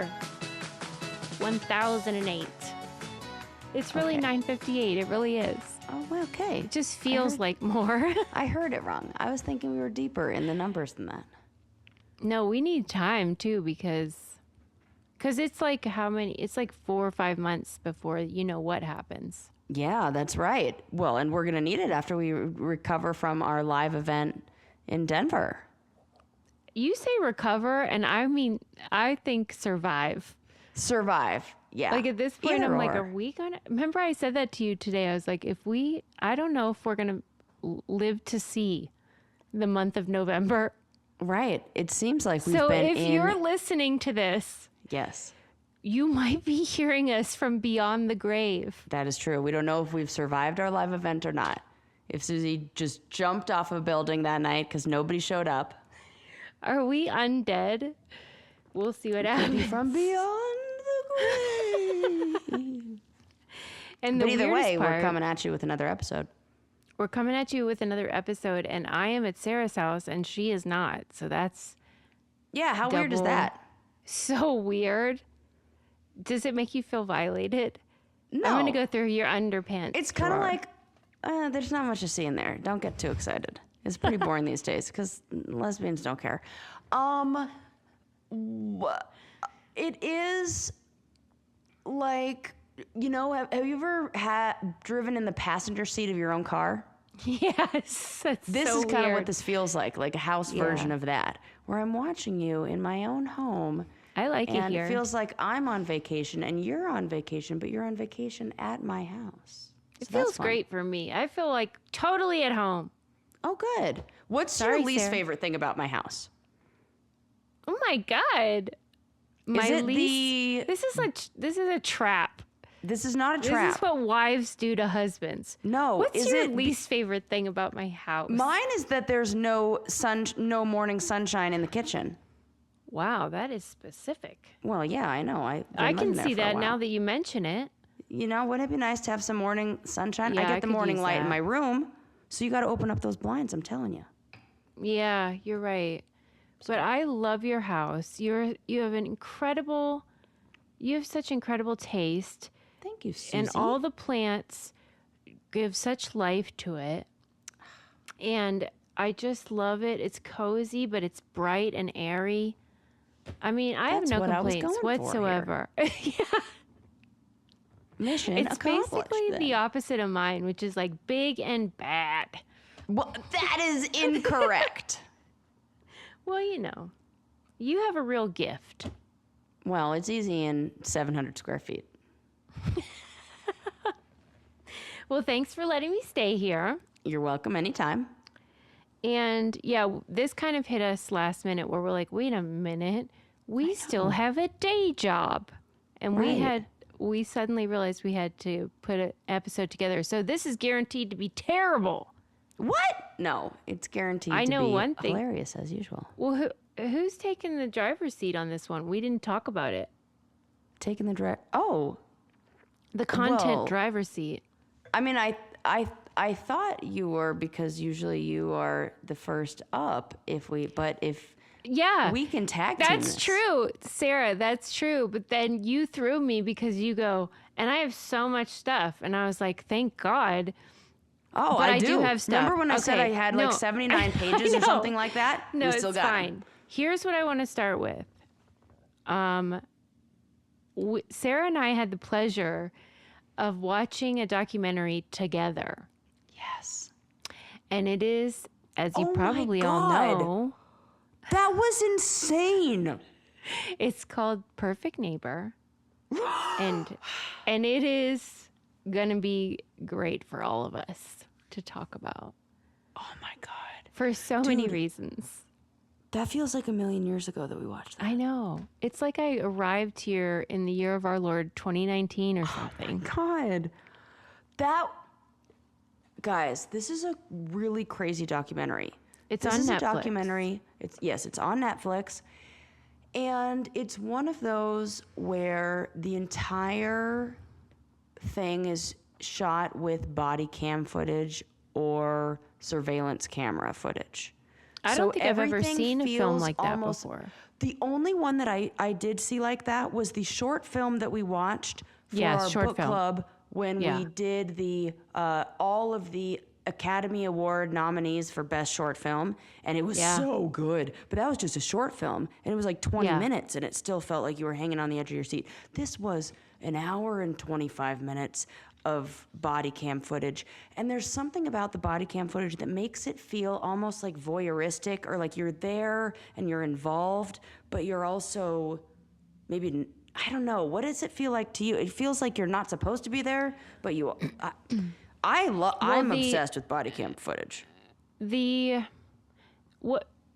year 1008. It's really 9:58. It really is. Oh, well, okay. It just feels like more. I heard it wrong. I was thinking we were deeper in the numbers than that. No, we need time too because it's like how many? It's like 4 or 5 months before you know what happens. Yeah, that's right. Well, and we're going to need it after we recover from our live event in Denver. You say recover, and I think survive. Survive. Yeah. Like at this point, Either I'm like, or. are we going to... Remember I said that to you today. I was like, I don't know if we're going to live to see the month of November. Right. It seems like we've So been if you're listening to this... Yes. You might be hearing us from beyond the grave. That is true. We don't know if we've survived our live event or not. If Susie just jumped off a building that night because nobody showed up. Are we undead? We'll see what happens. From beyond the grave. And But either way, part, we're coming at you with another episode. We're coming at you with another episode, and I am at Sarah's house, and she is not. So that's... Yeah, how weird is that? So weird. Does it make you feel violated? No. I'm going to go through your underpants. It's kind of like, there's not much to see in there. Don't get too excited. It's pretty boring these days because lesbians don't care. It is like, you know, have you ever driven in the passenger seat of your own car? Yes. This so is kind of weird. what this feels like a house version of that, where I'm watching you in my own home. I like it And here. it feels like I'm on vacation and you're on vacation, but you're on vacation at my house. It feels great for me. I feel like totally at home. Oh, good. What's your least favorite thing about my house? Oh my God. This is a trap. This is not a trap. This is what wives do to husbands. No. What's your least favorite thing about my house? Mine is that there's no morning sunshine in the kitchen. Wow, that is specific. Well, yeah, I know. I can see that now that you mention it. You know, wouldn't it be nice to have some morning sunshine? Yeah, I get the morning light in that. my room, so you got to open up those blinds, I'm telling you. Yeah, you're right. But I love your house. You have such incredible taste. Thank you, Susie. And all the plants give such life to it. And I just love it. It's cozy, but it's bright and airy. I mean, I have no complaints whatsoever. Yeah. Mission It's accomplished. basically the opposite of mine, which is like big and bad. Well, that is incorrect. Well, you know, you have a real gift. Well, it's easy in 700 square feet. Well, thanks for letting me stay here. You're welcome anytime. And yeah, this kind of hit us last minute where we're like, wait a minute, we still have a day job. And we suddenly realized we had to put an episode together. So this is guaranteed to be terrible. What? No, it's guaranteed I to know be one thing. hilarious as usual. Well, who's taking the driver's seat on this one? We didn't talk about it. Taking the drive. Oh, The content driver's seat. I mean, I thought you were, because usually you are the first up if we can tag team That's this. true, Sarah. That's true. But then you threw me because you go, and I have so much stuff. And I was like, thank God. Oh, But I I do have stuff. Remember when I said I had like 79 pages or something like that? No, We still it's got fine. Here's what I want to start with. Sarah and I had the pleasure of watching a documentary together. Yes. And it is, as you Oh probably my all God. know, That was insane. it's called Perfect Neighbor. and it is going to be great for all of us to talk about. Oh my God. For so many reasons. That feels like a million years ago that we watched that. I know. It's like I arrived here in the year of our Lord 2019 or something. God. Guys, this is a really crazy documentary. It's This on is Netflix. a documentary. It's on Netflix. And it's one of those where the entire thing is shot with body cam footage or surveillance camera footage. I don't think I've ever everything seen a film feels like that almost- before. The only one that I did see like that was the short film that we watched for our short book film. club when Yeah. we did the all of the Academy Award nominees for Best Short Film, and it was Yeah. so good. But that was just a short film, and it was like 20 Yeah. minutes, and it still felt like you were hanging on the edge of your seat. This was an hour and 25 minutes of body cam footage, and there's something about the body cam footage that makes it feel almost like voyeuristic, or like you're there and you're involved, but you're also maybe, I don't know, what does it feel like to you? It feels like you're not supposed to be there, but you I'm obsessed with body cam footage.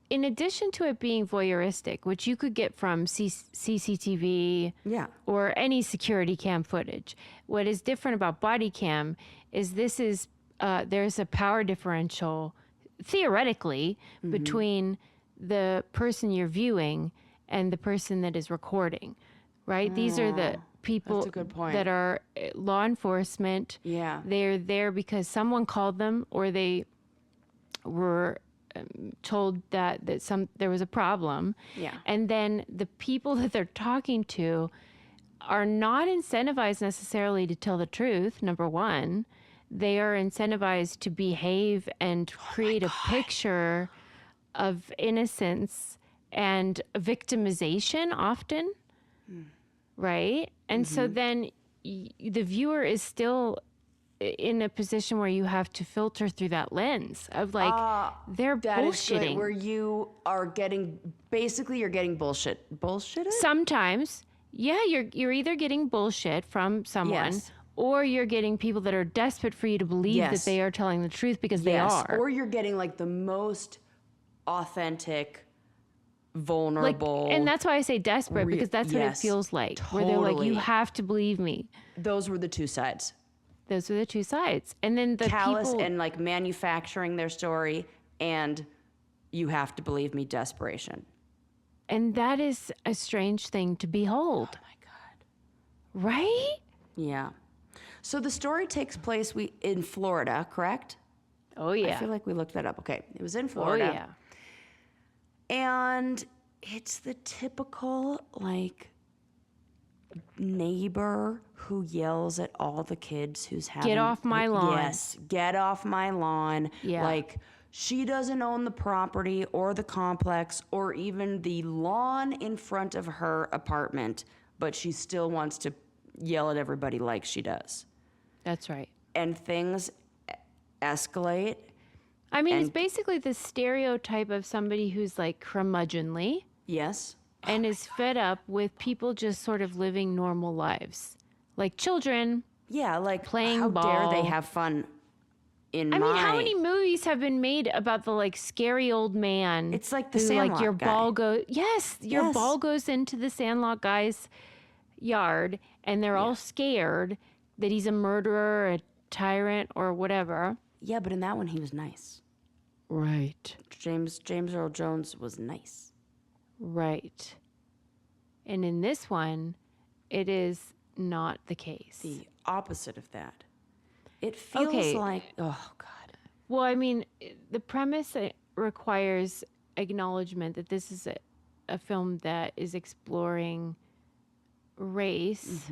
In addition to it being voyeuristic, which you could get from CCTV Yeah. or any security cam footage, what is different about body cam is there's a power differential theoretically between the person you're viewing and the person that is recording, right? These are the people that's a good point. that are law enforcement. Yeah. They're there because someone called them, or they were told that there was a problem. Yeah. And then the people that they're talking to are not incentivized necessarily to tell the truth, number one. They are incentivized to behave and create a picture of innocence and victimization often, right? And so then the viewer is still in a position where you have to filter through that lens of like, they're That is good, bullshitting. where you are getting, basically you're getting bullshitted? Sometimes, yeah, you're either getting bullshit from someone, Yes. or you're getting people that are desperate for you to believe Yes. that they are telling the truth because they Yes. are. Or you're getting like the most authentic, Like, vulnerable. and that's why I say desperate, because that's what it yes, feels like. Where they're like, totally. you have to believe me. Those were the two sides. Those are the two sides. And then the Callous people, and like manufacturing their story, and you have to believe me, desperation. and that is a strange thing to behold. Oh my God. Right? Yeah. So the story takes place in Florida, correct? Oh, yeah. I feel like we looked that up. Okay. It was in Oh, Florida. yeah. And it's the typical, like, neighbor who yells at all the kids who's having... off my lawn. Yes, get off my lawn. Yeah. Like, she doesn't own the property or the complex or even the lawn in front of her apartment, but she still wants to yell at everybody like she does. That's right. And things escalate. I mean, it's basically the stereotype of somebody who's like curmudgeonly Yes. and is fed up with people just sort of living normal lives. Like children. Yeah, like, Playing how dare ball. they have fun in I my... mean, how many movies have been made about the like scary old man? It's like the who, Sandlot your guy. ball goes. Yes, your Yes. ball goes into the Sandlot guy's yard, and they're all scared that he's a murderer, a tyrant, or whatever. Yeah, but in that one, he was nice. Right. James Earl Jones was nice. Right. And in this one, it is not the case. The opposite of that. It feels Okay. like, oh God. Well, I mean, the premise requires acknowledgement that this is a film that is exploring race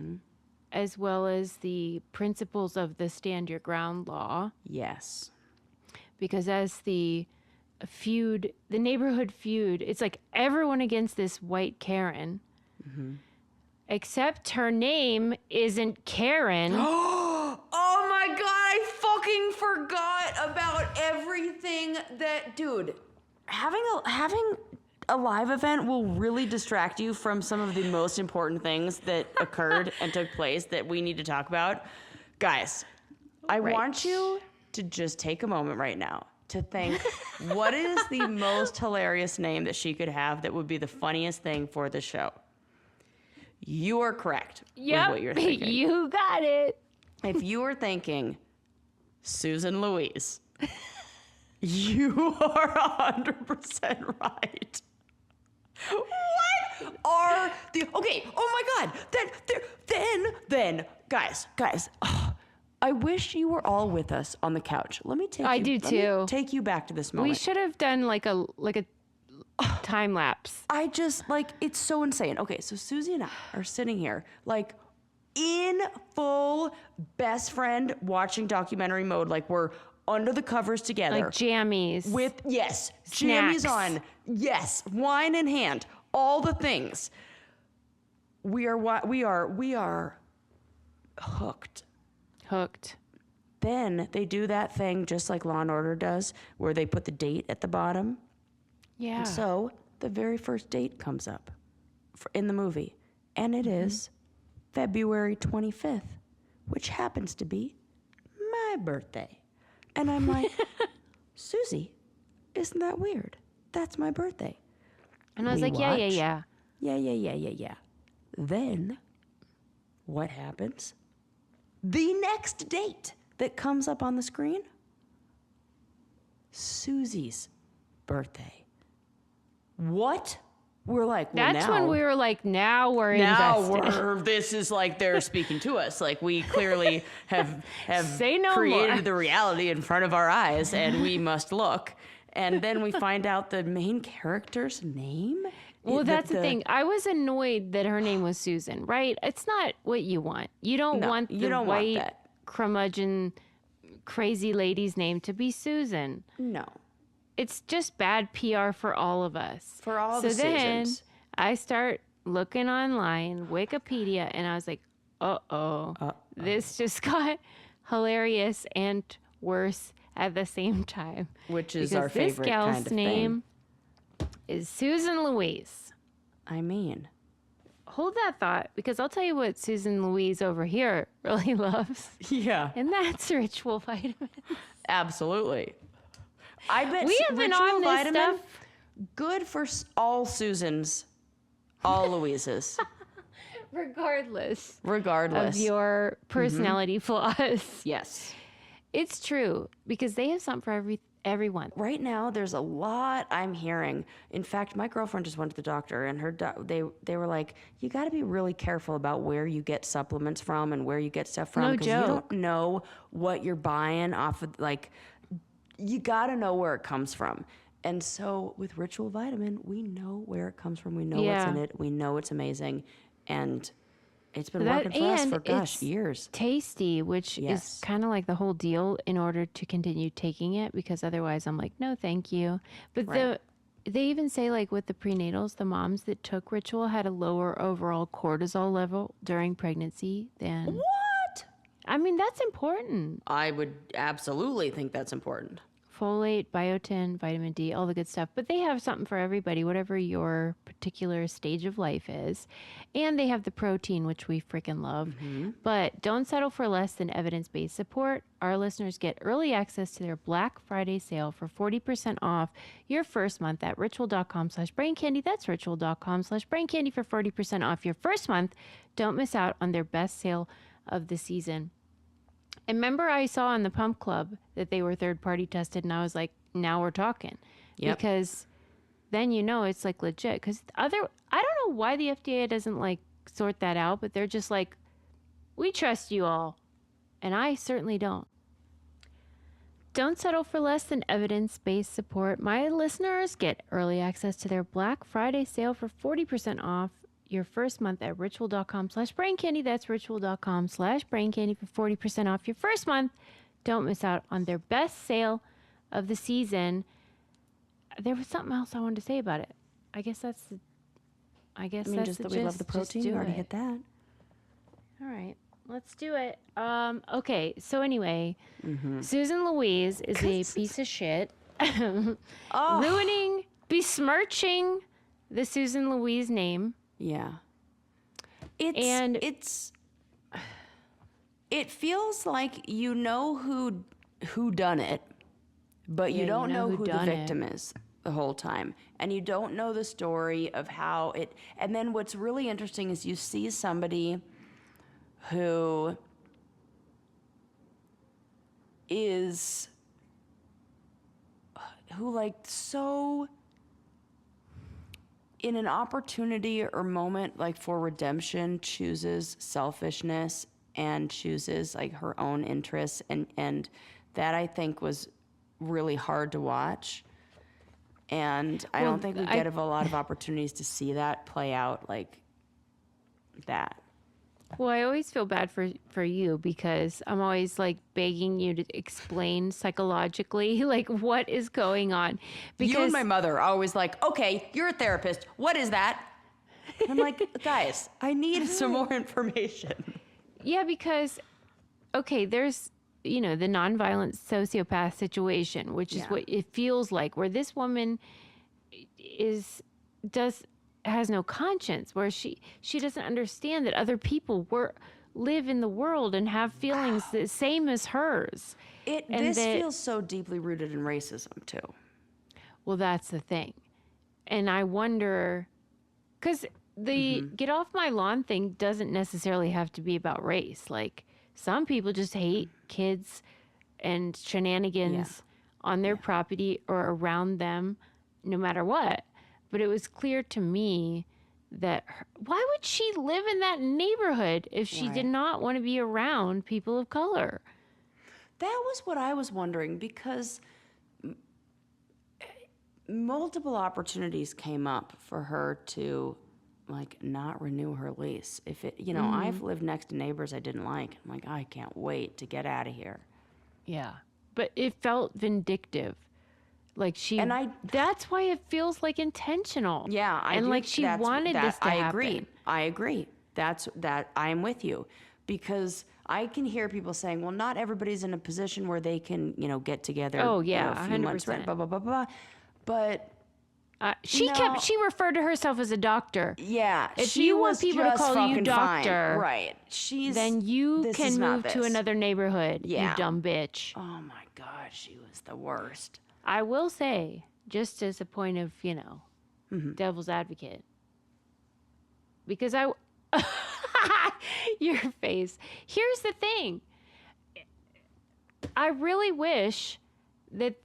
as well as the principles of the stand your ground law. Yes. Because as the neighborhood feud, it's like everyone against this white Karen, except her name isn't Karen. Oh my God, I fucking forgot about everything that, dude, having a live event will really distract you from some of the most important things that occurred and took place that we need to talk about. Guys, I want you to just take a moment right now to think, what is the most hilarious name that she could have that would be the funniest thing for the show? You are correct with what you're thinking. You got it. If you were thinking Susan Louise, you are 100% right. What are the... Okay, oh my God. Then, guys, I wish you were all with us on the couch. Let me take I you... do let me too. take you back to this moment. We should have done like a time lapse. I just, like, it's so insane. Okay, so Susie and I are sitting here, like, in full best friend watching documentary mode. Like, we're under the covers together. Like jammies. With, yes, Snacks. jammies on. Yes, wine in hand. All the things. We are hooked. Hooked. Then they do that thing just like Law and Order does, where they put the date at the bottom. Yeah. And so the very first date comes up in the movie, and it is February 25th, which happens to be my birthday. And I'm like, Susie, isn't that weird? That's my birthday. And I was We like, watch. yeah. Yeah. Then, what happens? The next date that comes up on the screen, Susie's birthday. What? We're like, well, That's now, when we were like, now we're invested. this is like they're speaking to us. Like, we clearly have Say no created more. the reality in front of our eyes, and we must look. And then we find out the main character's name. Well, that's the thing. I was annoyed that her name was Susan, right? It's not what you want. You don't want the white curmudgeon crazy lady's name to be Susan. No. It's just bad PR for all of us. For all the then Susans. I start looking online, Wikipedia, and I was like, this just got hilarious and worse at the same time. Which is because our favorite this gal's kind of name is Susan Louise. I mean, Hold that thought, because I'll tell you what Susan Louise over here really loves. yeah, And that's ritual vitamins. absolutely. I bet We have been Ritual on this Vitamin, stuff. good for all Susans, all Louises, Regardless regardless. of your personality flaws. Yes. It's true, because they have something for everyone. Right now, there's a lot I'm hearing. In fact, my girlfriend just went to the doctor, and they were like, "You got to be really careful about where you get supplements from and where you get stuff from, No because you joke. don't know what you're buying off of. Like, you got to know where it comes from." And so, with Ritual Vitamin, we know where it comes from. We know what's in it. We know it's amazing, and it's been working for us for years. Tasty, which Yes. is kind of like the whole deal in order to continue taking it, because otherwise I'm like, no, thank you. But they even say, like, with the prenatals, the moms that took Ritual had a lower overall cortisol level during pregnancy than. What? I mean, that's important. I would absolutely think that's important. Folate, biotin, vitamin D, all the good stuff. But they have something for everybody, whatever your particular stage of life is. And they have the protein, which we freaking love. But don't settle for less than evidence-based support. Our listeners get early access to their Black Friday sale for 40% off your first month at ritual.com/braincandy. That's ritual.com/braincandy for 40% off your first month. Don't miss out on their best sale of the season. And remember, I saw on the Pump Club that they were third-party tested, and I was like, now we're talking. Yep. Because then you know it's like legit. Because I don't know why the FDA doesn't like sort that out, but they're just like, we trust you all. And I certainly don't. Don't settle for less than evidence-based support. My listeners get early access to their Black Friday sale for 40% off your first month at ritual.com/braincandy. That's ritual.com/braincandy for 40% off your first month. Don't miss out on their best sale of the season. There was something else I wanted to say about it. I guess that's the Just that we love the gist. protein. Just You do already it. hit that. All right, let's do it. Okay, so anyway, Susan Louise is a piece of shit. Ruining, besmirching the Susan Louise name. Yeah. It feels like you know who done it, but you don't know who the victim is the whole time. And you don't know the story of how it. And then what's really interesting is you see somebody who like so in an opportunity or moment like for redemption chooses selfishness and chooses like her own interests, and that I think was really hard to watch. And I Well, don't think we get a lot of opportunities to see that play out like that. Well, I always feel bad for you because I'm always like begging you to explain psychologically like what is going on. Because You and my mother are always like, okay, you're a therapist. What is that? And I'm like, guys, I need some more information. yeah, because okay, there's the nonviolent sociopath situation, which is Yeah. what it feels like, where this woman does has no conscience, where she doesn't understand that other people live in the world and have feelings the same as hers. This feels so deeply rooted in racism too. Well, that's the thing. And I wonder, because the get off my lawn thing doesn't necessarily have to be about race. Like, some people just hate kids and shenanigans on their property or around them, no matter what. But it was clear to me that why would she live in that neighborhood if she did not want to be around people of color? That was what I was wondering, because multiple opportunities came up for her to like not renew her lease. If it, I've lived next to neighbors I didn't like. I'm like, I can't wait to get out of here. Yeah. But it felt vindictive. Like that's why it feels like intentional. Yeah, she wanted this to happen. I agree. I'm with you, because I can hear people saying, well, not everybody's in a position where they can, get together. Oh, yeah, a few months 100%. rent, blah, blah, blah, blah. But she referred to herself as a doctor. yeah, If you want people to call you doctor, fine. Right? then you can move to another neighborhood. Yeah. You dumb bitch. Oh my God, she was the worst. I will say, just as a point of, devil's advocate, because your face. Here's the thing. I really wish that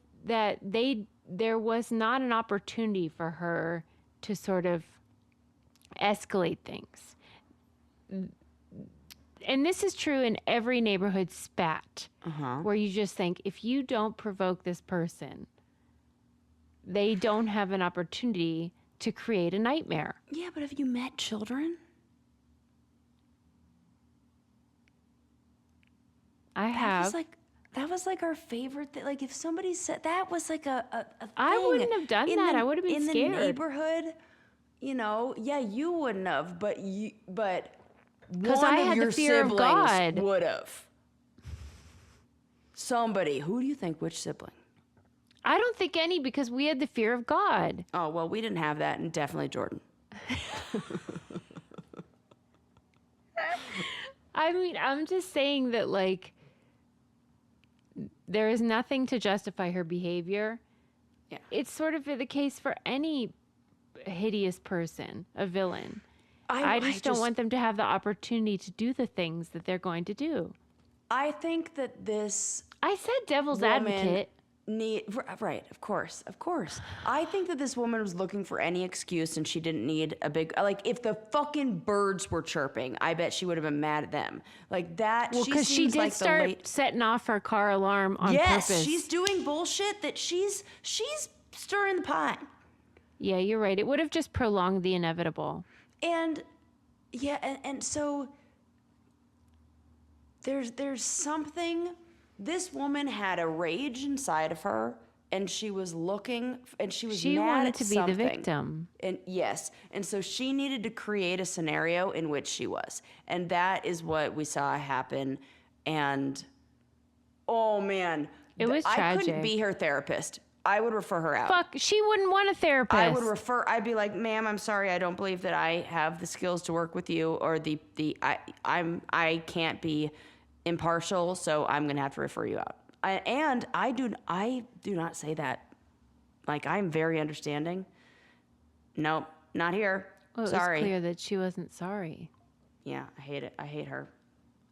there was not an opportunity for her to sort of escalate things. And this is true in every neighborhood spat, where you just think, if you don't provoke this person, they don't have an opportunity to create a nightmare. Yeah, but have you met children? I have. That was like our favorite thing. Like, if somebody said that was like a thing. I wouldn't have done that. I would have been scared. In the neighborhood, you wouldn't have, but because I had the fear of God. Would have. Somebody. Who do you think? Which sibling? I don't think any, because we had the fear of God. Oh, well, we didn't have that, and definitely Jordan. I mean, I'm just saying that, like, there is nothing to justify her behavior. Yeah. It's sort of the case for any hideous person, a villain. I just don't want them to have the opportunity to do the things that they're going to do. I think that this... I said devil's advocate. Right, of course. I think that this woman was looking for any excuse, and she didn't need a big... Like, if the fucking birds were chirping, I bet she would have been mad at them. Like, that... Well, because she did start setting off her car alarm on purpose. Yes, she's doing bullshit that she's stirring the pot. Yeah, you're right. It would have just prolonged the inevitable. And, yeah, and so... There's something... This woman had a rage inside of her, and she was looking, and she was mad wanted at to something. be the victim. And yes, and so she needed to create a scenario in which she was, and that is what we saw happen. And oh man, it was tragic. I couldn't be her therapist. I would refer her out. Fuck, she wouldn't want a therapist. I'd be like, ma'am, I'm sorry, I don't believe that I have the skills to work with you, or I can't be impartial, so I'm gonna have to refer you out. I do not say that. Like, I'm very understanding. Nope, not here. Well, sorry. It was clear that she wasn't sorry. Yeah, I hate it. I hate her.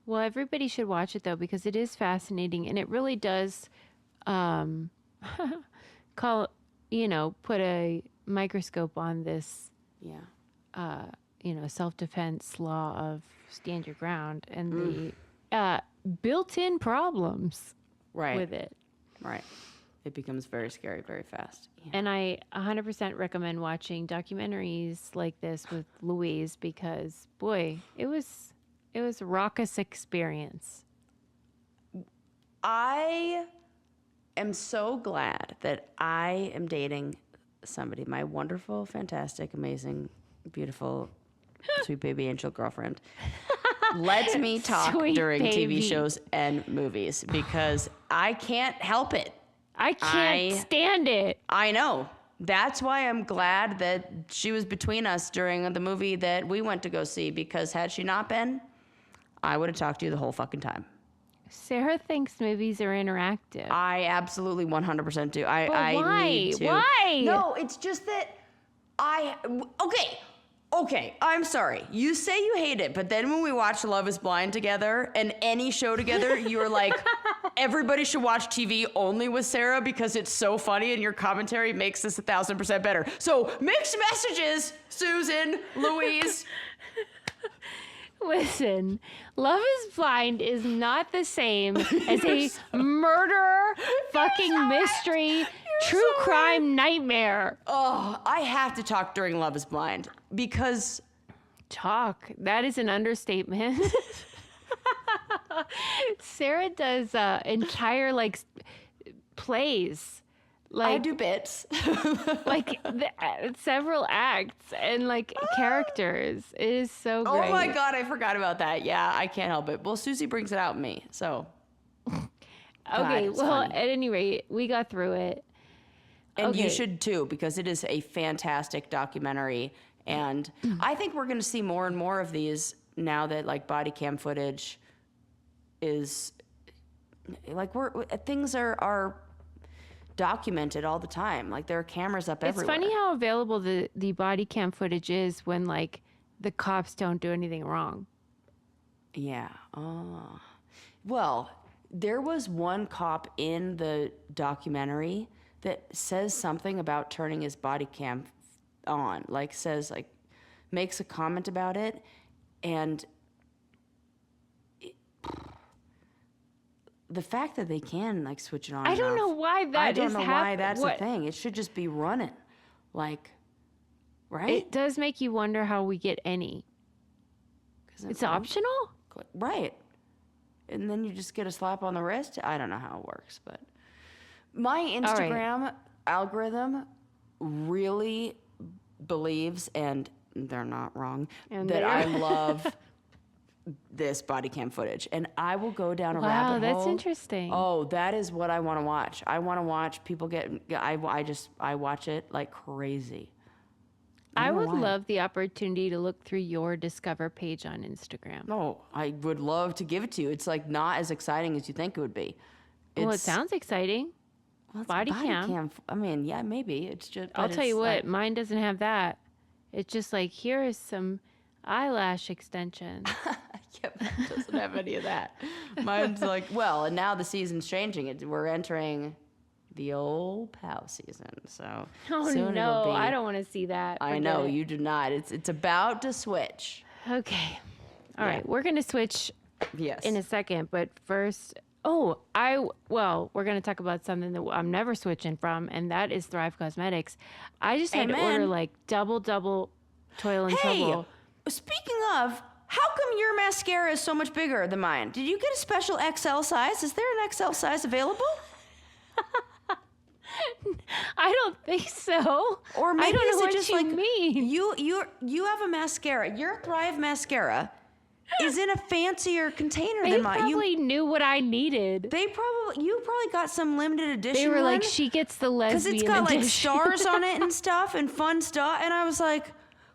Well, everybody should watch it though, because it is fascinating, and it really does put a microscope on this. Yeah. Self-defense law of stand your ground and the built-in problems with it. Right. It becomes very scary very fast. Yeah. And I 100% recommend watching documentaries like this with Louise because, boy, it was a raucous experience. I am so glad that I am dating somebody, my wonderful, fantastic, amazing, beautiful, sweet baby angel girlfriend, lets me talk Sweet during baby. TV shows and movies because I can't help it. I can't stand it. I know. That's why I'm glad that she was between us during the movie that we went to go see, because had she not been, I would have talked to you the whole fucking time. Sarah thinks movies are interactive. I absolutely 100% do. I why? need to. Why? No, it's just that Okay, I'm sorry. You say you hate it, but then when we watch Love is Blind together and any show together, you're like, everybody should watch TV only with Sarah because it's so funny and your commentary makes this 1,000% better. So mixed messages, Susan, Louise. Listen, Love is Blind is not the same as a murder, fucking mystery, true crime nightmare. Oh, I have to talk during Love is Blind because... Talk. That is an understatement. Sarah does entire, like, plays. Like, I do bits. like several acts and like characters. It is so great. Oh my God, I forgot about that. Yeah, I can't help it. Well, Susie brings it out in me, so. Okay, it's well, funny. at any rate, we got through it. And you Okay. should too, because it is a fantastic documentary. And I think we're going to see more and more of these now that like body cam footage is like things are documented all the time. Like there are cameras up everywhere. It's funny how available the body cam footage is when like the cops don't do anything wrong. Yeah. Oh. Well, there was one cop in the documentary that says something about turning his body cam on. Like says like makes a comment about it, and the fact that they can like switch it on. I don't know why that I don't is know hap- why that's what- a thing. It should just be running, like, right? It does make you wonder how we get any. 'Cause It's optional? right? And then you just get a slap on the wrist. I don't know how it works, but my Instagram algorithm really believes, and they're not wrong, And that they're- I love this body cam footage, and I will go down a rabbit hole. Wow, that's interesting. Oh, that is what I want to watch. I want to watch people get. I watch it like crazy. I don't know would why. love the opportunity to look through your Discover page on Instagram. No, I would love to give it to you. It's like not as exciting as you think it would be. Well, it It's- sounds exciting. well, it's body cam. I mean, yeah, maybe it's just. I'll but tell you it's what, like- mine doesn't have that. It's just like, here is some eyelash extension. Yep, it doesn't have any of that. Mine's like, well, and now the season's changing. We're entering the old POW season, so Oh soon no, it'll be. I don't want to see that. I Forget know it. you do not. It's about to switch. Okay. All Yeah. right, we're going to switch Yes. in a second, but first, we're going to talk about something that I'm never switching from, and that is Thrive Cosmetics. I just had to Amen. order like double Toil and Hey, Trouble. speaking of, how come your mascara is so much bigger than mine? Did you get a special XL size? Is there an XL size available? I don't think so. Or maybe I don't is know it what just you like mean. you have a mascara. Your Thrive mascara is in a fancier container They than mine. probably knew what I needed. You probably got some limited edition. They were like, one, she gets the because lesbian it's got like edition. stars on it and stuff and fun stuff. And I was like,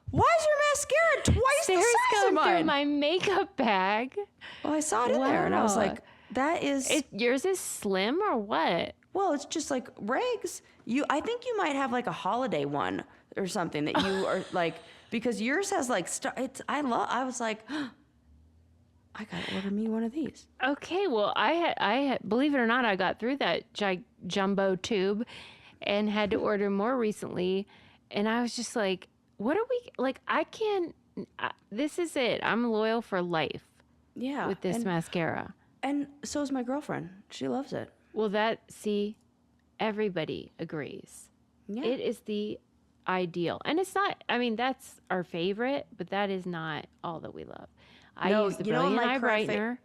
why is your mascara twice Sarah's the size of going through mine? my makeup bag. Well, I saw it in there, and I was Wow. like, that is. Yours is slim or what? Well, it's just like regs. I think you might have like a holiday one or something that you are like, because yours has like I was like, I gotta order me one of these. Okay, well, I had, believe it or not, I got through that jumbo tube and had to order more recently. And I was just like, what are we, like, this is it. I'm loyal for life Yeah. with this mascara. And so is my girlfriend. She loves it. Well, everybody agrees. Yeah. It is the ideal. And it's not, I mean, that's our favorite, but that is not all that we love. I No, use the you know Brilliant my Eye current Brightener.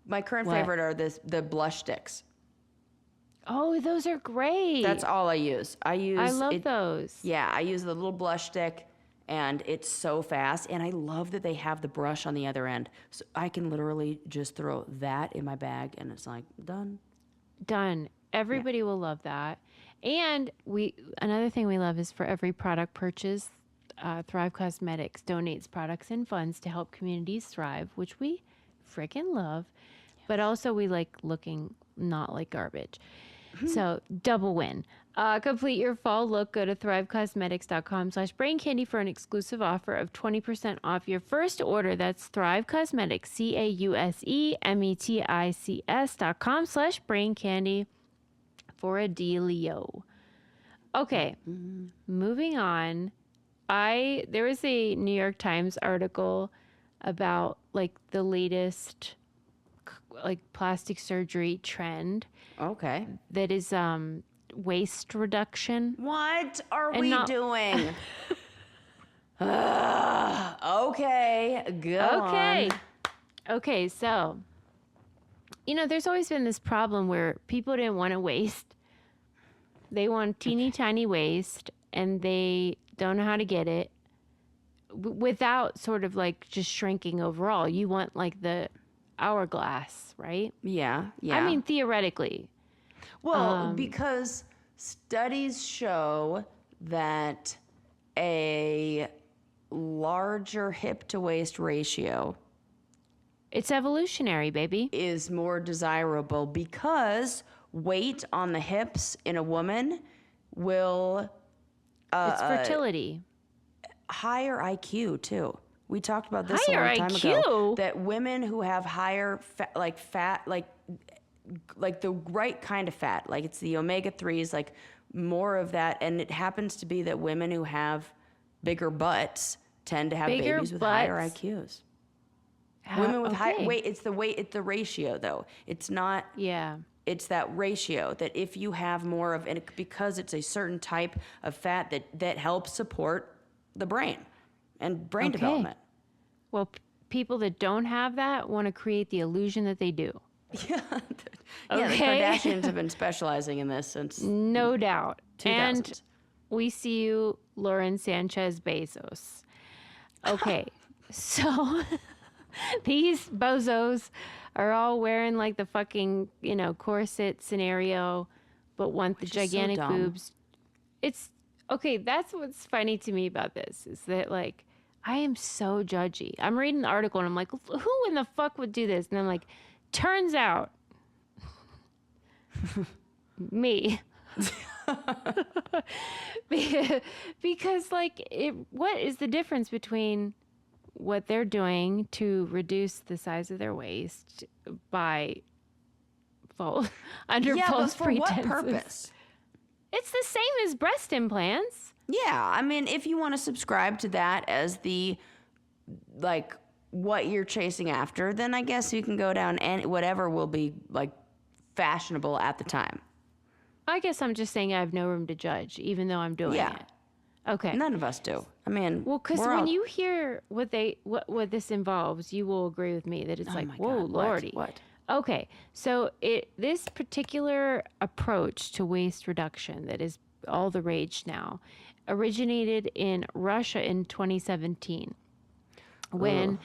My current What? favorite are the blush sticks. Oh, those are great. That's all I use. I love those. Yeah, I use the little blush stick, and it's so fast. And I love that they have the brush on the other end, so I can literally just throw that in my bag, and it's like done. Done. Everybody will love that. And another thing we love is for every product purchase, Thrive Cosmetics donates products and funds to help communities thrive, which we freaking love. Yes. But also we like looking not like garbage. So double win. Complete your fall look. Go to thrivecosmetics.com/brain candy for an exclusive offer of 20% off your first order. That's Thrive Cosmetics, CAUSEMETICS.com/brain candy for a dealio. Okay, moving on. There was a New York Times article about like the latest like plastic surgery trend. Okay. That is waist reduction. What are And we not- doing? Okay, go on. Okay, so there's always been this problem where people didn't want a waist. They want teeny tiny waist and they don't know how to get it without sort of like just shrinking overall. You want like the hourglass, right? Yeah. I mean, theoretically. Well, because studies show that a larger hip to waist ratio It's evolutionary, baby. is more desirable because weight on the hips in a woman will It's fertility. higher IQ too. We talked about this Higher a long time IQ? ago. That women who have higher fat, like the right kind of fat, like it's the omega-3s, like more of that, and it happens to be that women who have bigger butts tend to have Bigger babies with higher butts? IQs. Women with high Okay. weight, it's the ratio though. It's not. Yeah. It's that ratio that if you have more of, and because it's a certain type of fat that helps support the brain and brain development. Well, people that don't have that want to create the illusion that they do. Yeah, the Okay. Kardashians have been specializing in this since No doubt. 2000s. And we see you, Lauren Sanchez Bezos. Okay. So these bozos are all wearing like the fucking, corset scenario, but want the Which is so gigantic dumb. boobs. It's okay. That's what's funny to me about this is that like, I am so judgy. I'm reading the article and I'm like, who in the fuck would do this? And I'm like, turns out me. Because like what is the difference between what they're doing to reduce the size of their waist by under Yeah, but false for pretenses? what purpose? It's the same as breast implants. Yeah, I mean, if you want to subscribe to that as the, like, what you're chasing after, then I guess you can go down and whatever will be, like, fashionable at the time. I guess I'm just saying I have no room to judge, even though I'm doing Yeah. it. Okay. None of us do. I mean, Well, because we're when all- you hear what this involves, you will agree with me that it's like, my whoa, God, what? lordy. What? Okay, so this particular approach to waist reduction that is all the rage now originated in Russia in 2017 when.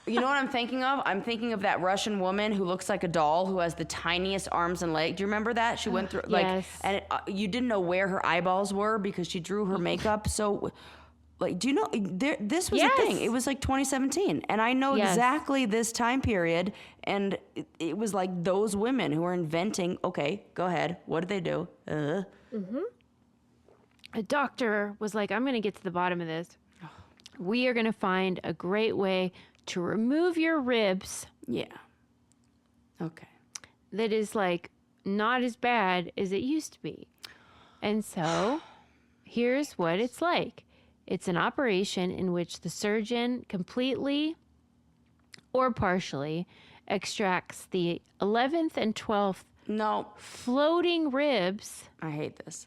You know what I'm thinking of? I'm thinking of that Russian woman who looks like a doll who has the tiniest arms and legs. Do you remember that? She went through Yes. and you didn't know where her eyeballs were because she drew her makeup. So, like, do you know this was Yes. a thing? It was like 2017, and I know Yes. exactly this time period. And it was like those women who were inventing. Okay, go ahead. What did they do? A doctor was like, I'm going to get to the bottom of this. We are going to find a great way to remove your ribs Yeah. Okay. that is like not as bad as it used to be. And so here's what it's like. It's an operation in which the surgeon completely or partially extracts the 11th and 12th No, floating ribs, I hate this.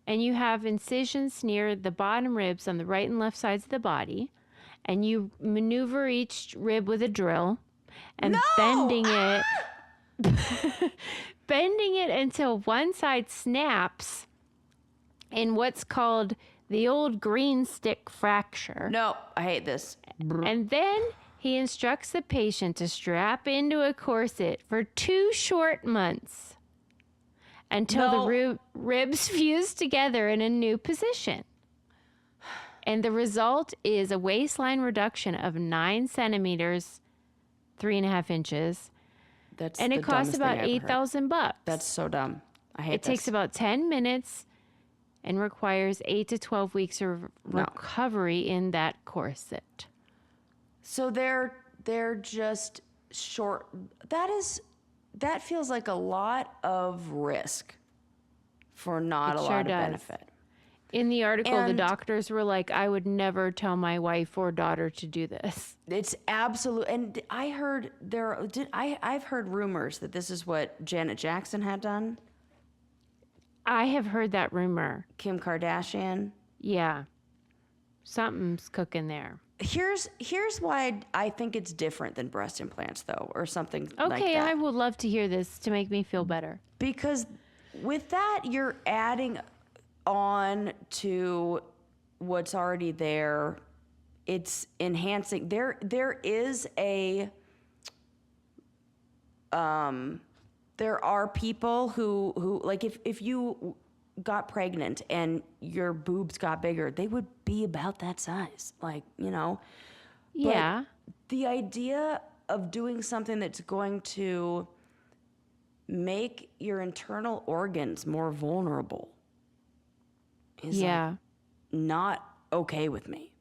and you have incisions near the bottom ribs on the right and left sides of the body, and you maneuver each rib with a drill and bending it bending it until one side snaps in what's called the old green stick fracture. No, I hate this. And then he instructs the patient to strap into a corset for 2 short months until the ribs fuse together in a new position. And the result is a waistline reduction of 9 centimeters, 3.5 inches. And it costs about $8,000. That's so dumb. I hate it. It takes about 10 minutes and requires 8 to 12 weeks of recovery in that corset. So they're just short. That feels like a lot of risk for not a lot of benefit. In the article, the doctors were like, I would never tell my wife or daughter to do this. It's absolute. And I heard I've heard rumors that this is what Janet Jackson had done. I have heard that rumor. Kim Kardashian. Yeah. Something's cooking there. Here's why I think it's different than breast implants, though, or something like that. Okay, I would love to hear this to make me feel better. Because with that, you're adding on to what's already there. It's enhancing. There is a there are people who like if you got pregnant and your boobs got bigger, they would be about that size, like, you know. Yeah. But the idea of doing something that's going to make your internal organs more vulnerable is like not okay with me.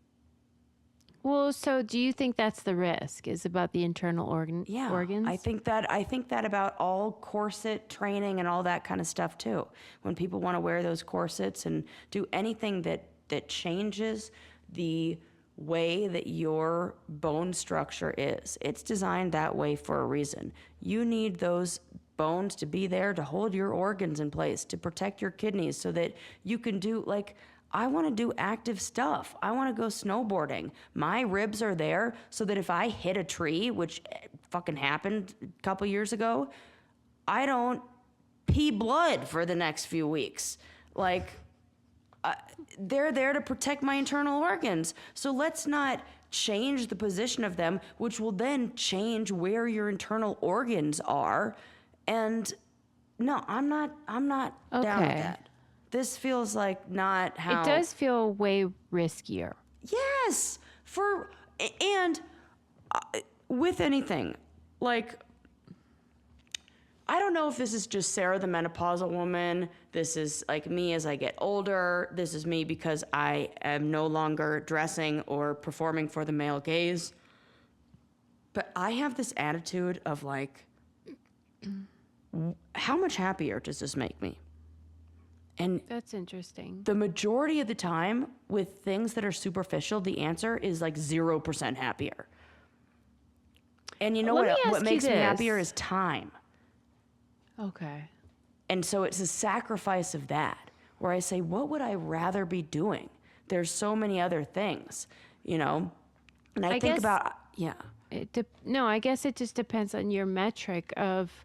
Well, so do you think that's the risk, is about the internal organs? I think that about all corset training and all that kind of stuff too. When people want to wear those corsets and do anything that changes the way that your bone structure is, it's designed that way for a reason. You need those bones to be there to hold your organs in place, to protect your kidneys so that you can do, like, I want to do active stuff. I want to go snowboarding. My ribs are there so that if I hit a tree, which fucking happened a couple years ago, I don't pee blood for the next few weeks. Like, they're there to protect my internal organs. So let's not change the position of them, which will then change where your internal organs are. And no, I'm not down with that. This feels like not how... It does feel way riskier. Yes! And with anything, like, I don't know if this is just Sarah the menopausal woman. This is like me as I get older. This is me because I am no longer dressing or performing for the male gaze. But I have this attitude of like, how much happier does this make me? And that's interesting. The majority of the time with things that are superficial, the answer is like 0% happier. And you know what makes me happier is time. Okay. And so it's a sacrifice of that where I say, what would I rather be doing? There's so many other things, you know? And I think about, I guess it just depends on your metric of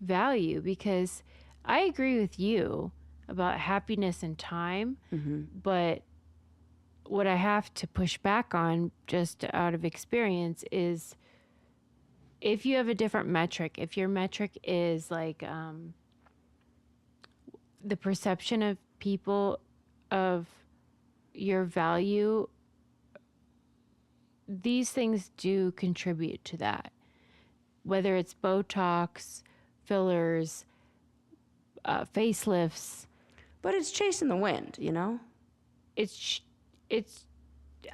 value, because I agree with you about happiness and time, but what I have to push back on just out of experience is if you have a different metric, if your metric is like the perception of people of your value, these things do contribute to that. Whether it's Botox, fillers, facelifts. But it's chasing the wind, you know? It's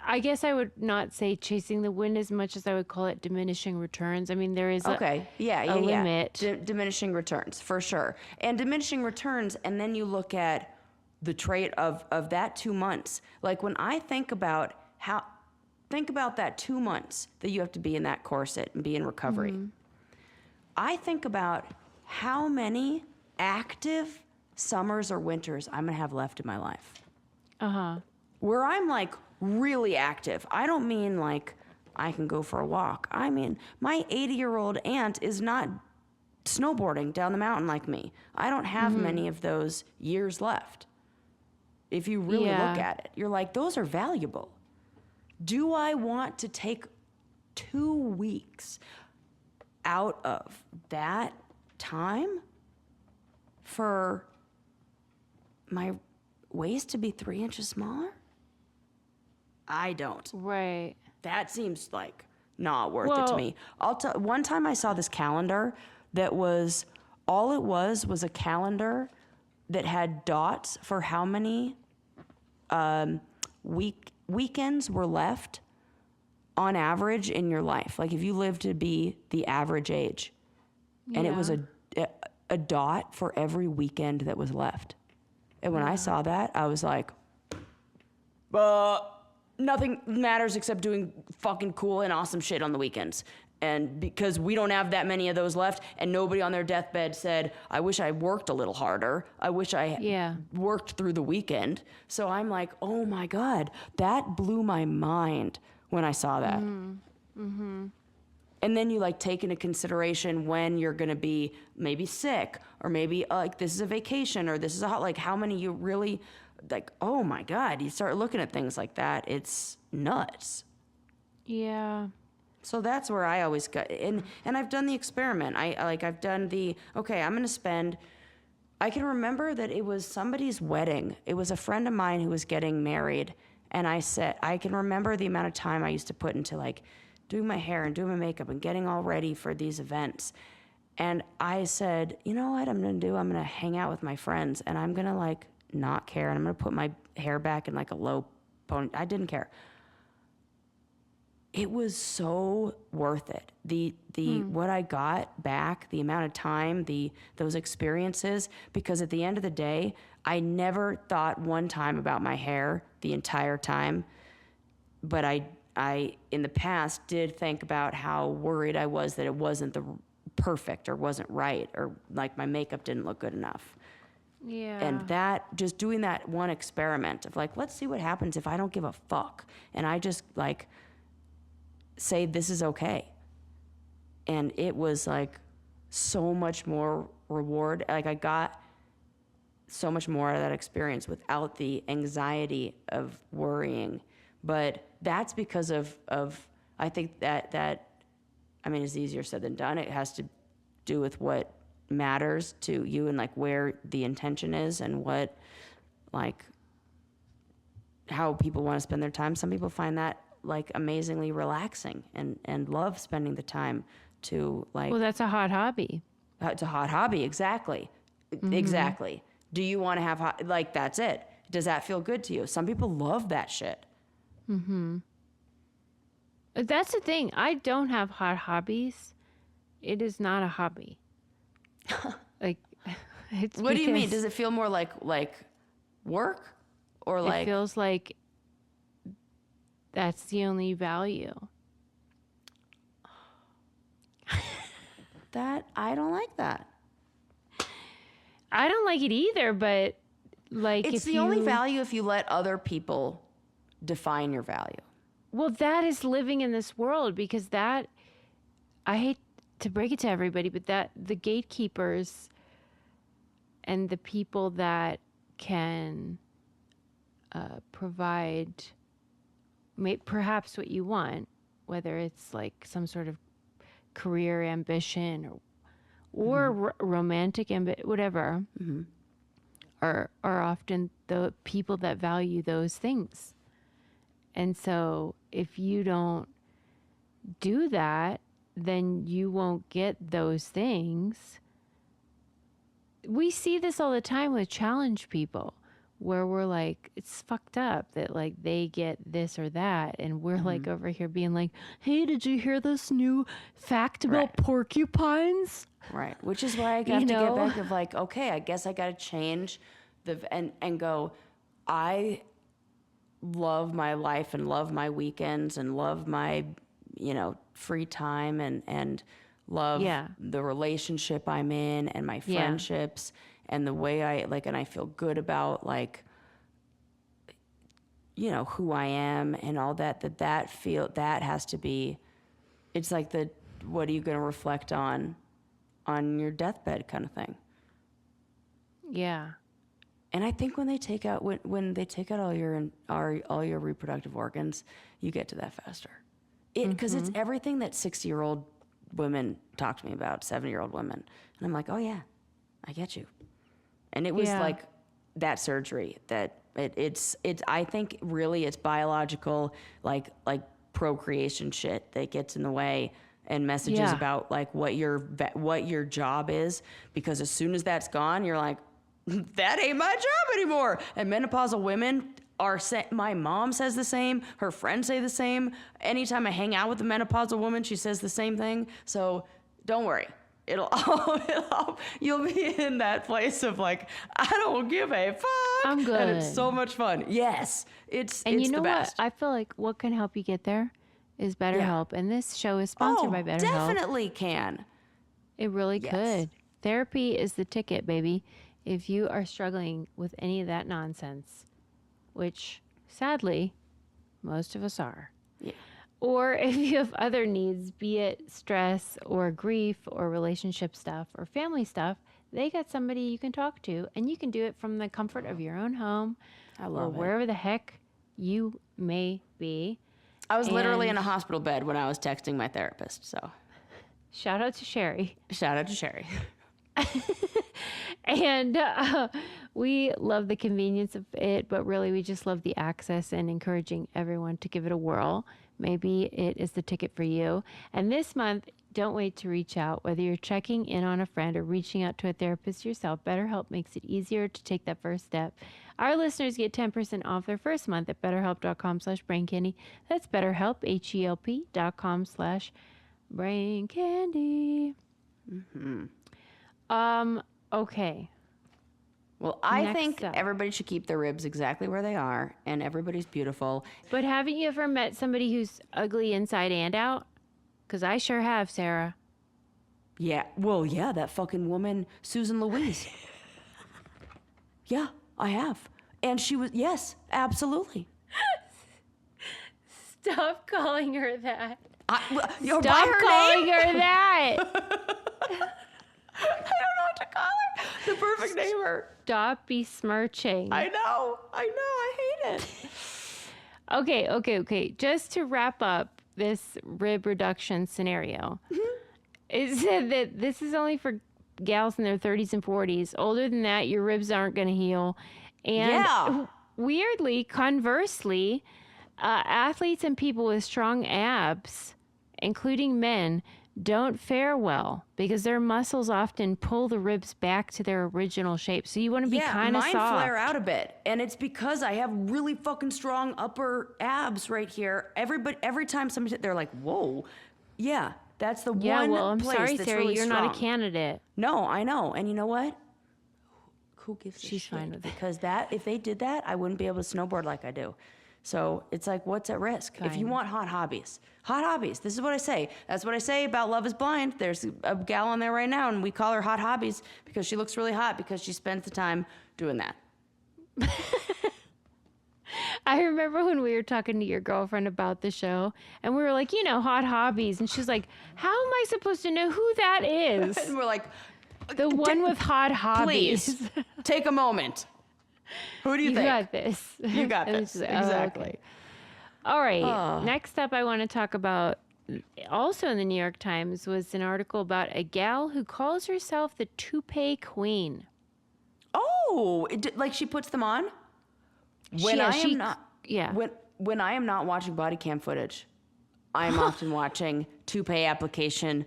I guess I would not say chasing the wind as much as I would call it diminishing returns. I mean, there is a limit. Diminishing returns, for sure. And diminishing returns, and then you look at the trait of that 2 months. Like when I think about that 2 months that you have to be in that corset and be in recovery. I think about how many active summers or winters I'm going to have left in my life. Where I'm like really active. I don't mean like I can go for a walk. I mean, my 80-year-old aunt is not snowboarding down the mountain like me. I don't have many of those years left. If you really look at it, you're like, those are valuable. Do I want to take 2 weeks out of that time for my waist to be 3 inches smaller? I don't. Right. That seems like not worth it to me. One time I saw this calendar that was, all it was a calendar that had dots for how many weekends were left on average in your life. Like if you lived to be the average age. And it was a dot for every weekend that was left. And when I saw that, I was like, nothing matters except doing fucking cool and awesome shit on the weekends. And because we don't have that many of those left, and nobody on their deathbed said, I wish I worked a little harder. I wish I worked through the weekend. So I'm like, oh my God, that blew my mind when I saw that. And then you like take into consideration when you're going to be maybe sick, or maybe like this is a vacation, or this is like how many you really like, oh my God, you start looking at things like that. It's nuts. Yeah. So that's where I always got, and I've done the experiment. I've done the, okay, I'm going to spend, I can remember that it was somebody's wedding. It was a friend of mine who was getting married. And I said, I can remember the amount of time I used to put into like doing my hair and doing my makeup and getting all ready for these events. And I said, you know what I'm going to do? I'm going to hang out with my friends, and I'm going to like not care. And I'm going to put my hair back in like a low pony. I didn't care. It was so worth it. What I got back, the amount of time, those experiences, because at the end of the day, I never thought one time about my hair the entire time. But I in the past did think about how worried I was that it wasn't the perfect or wasn't right, or like my makeup didn't look good enough. Yeah. And that, just doing that one experiment of like, let's see what happens if I don't give a fuck. And I just like say this is okay. And it was like so much more reward. Like I got so much more out of that experience without the anxiety of worrying. But that's because of I think that I mean, it's easier said than done. It has to do with what matters to you and like where the intention is and what, like, how people want to spend their time. Some people find that like amazingly relaxing and love spending the time to like. Well, that's a hot hobby. It's a hot hobby. Exactly. Exactly. Do you want to have like, that's it. Does that feel good to you? Some people love that shit. That's the thing. I don't have hot hobbies. It is not a hobby. Like, it's What do you mean? Does it feel more like work, or like? It feels like that's the only value. That I don't like that. I don't like it either, but like It's the only value if you let other people define your value. Well, that is living in this world, because that, I hate to break it to everybody, but that the gatekeepers and the people that can provide perhaps what you want, whether it's like some sort of career ambition or romantic ambition, whatever, are often the people that value those things. And so if you don't do that, then you won't get those things. We see this all the time with challenge people, where we're like, it's fucked up that like they get this or that, and we're like over here being like, hey, did you hear this new fact about porcupines? Right. Which is why I have to get back of like, okay, I guess I got to change and go, I love my life and love my weekends and love my, free time and love Yeah. the relationship I'm in and my friendships and the way I like, and I feel good about like, you know, who I am and all that has to be, it's like what are you going to reflect on your deathbed kind of thing. Yeah. And I think when they take out all your reproductive organs, you get to that faster. Because it's everything that 60-year-old women talk to me about, 70-year-old women, and I'm like, oh yeah, I get you. And it was like that surgery that it's I think really it's biological like procreation shit that gets in the way, and messages about like what your job is, because as soon as that's gone, you're like, that ain't my job anymore. And menopausal women my mom says the same, her friends say the same. Anytime I hang out with a menopausal woman, she says the same thing. So don't worry. You'll be in that place of like, I don't give a fuck. I'm good. And it's so much fun. Yes. It's And you know the best. what? I feel like what can help you get there is BetterHelp. And this show is sponsored by BetterHelp. Definitely can. It really could. Therapy is the ticket, baby. If you are struggling with any of that nonsense, which sadly, most of us are. Yeah. Or if you have other needs, be it stress or grief or relationship stuff or family stuff, they got somebody you can talk to, and you can do it from the comfort of your own home or wherever the heck you may be. I was literally in a hospital bed when I was texting my therapist, so. Shout out to Sherry. Shout out to Sherry. And we love the convenience of it, but really we just love the access and encouraging everyone to give it a whirl. Maybe it is the ticket for you. And this month, don't wait to reach out. Whether you're checking in on a friend or reaching out to a therapist yourself, BetterHelp makes it easier to take that first step. Our listeners get 10% off their first month at betterhelp.com/braincandy. That's BetterHelp, HELP.com/braincandy. Okay. Well, I think everybody should keep their ribs exactly where they are, and everybody's beautiful. But haven't you ever met somebody who's ugly inside and out? Because I sure have, Sarah. Yeah. Well, yeah, that fucking woman, Susan Louise. Yeah, I have. And she was, yes, absolutely. Stop calling her that. Stop calling her that. I don't know what to call her. The perfect name her. Stop besmirching. I know. I hate it. Okay. Just to wrap up this rib reduction scenario, it said that this is only for gals in their 30s and 40s. Older than that, your ribs aren't going to heal. And weirdly, conversely, athletes and people with strong abs, including men, don't fare well because their muscles often pull the ribs back to their original shape. So you want to be kind of soft. Mine flare out a bit, and it's because I have really fucking strong upper abs right here. Every time somebody, they're like, "Whoa, yeah, that's the one." Yeah, well, I'm place sorry, that's Sarah, really you're strong. not a candidate. No, I know, and you know what? Who gives a She's shit? fine with it. Because if they did that, I wouldn't be able to snowboard like I do. So it's like, what's at risk? If you want hot hobbies, this is what I say. That's what I say about Love is Blind. There's a gal on there right now, and we call her Hot Hobbies because she looks really hot because she spends the time doing that. I remember when we were talking to your girlfriend about the show, and we were like, hot hobbies. And she's like, how am I supposed to know who that is? And we're like, the one with hot hobbies. Please, take a moment. Who do you think? You got this. You got this. Exactly. Okay. All right. Next up, I want to talk about, also in the New York Times, was an article about a gal who calls herself the toupee queen. Oh, like she puts them on? When I am not watching body cam footage, I'm often watching toupee application.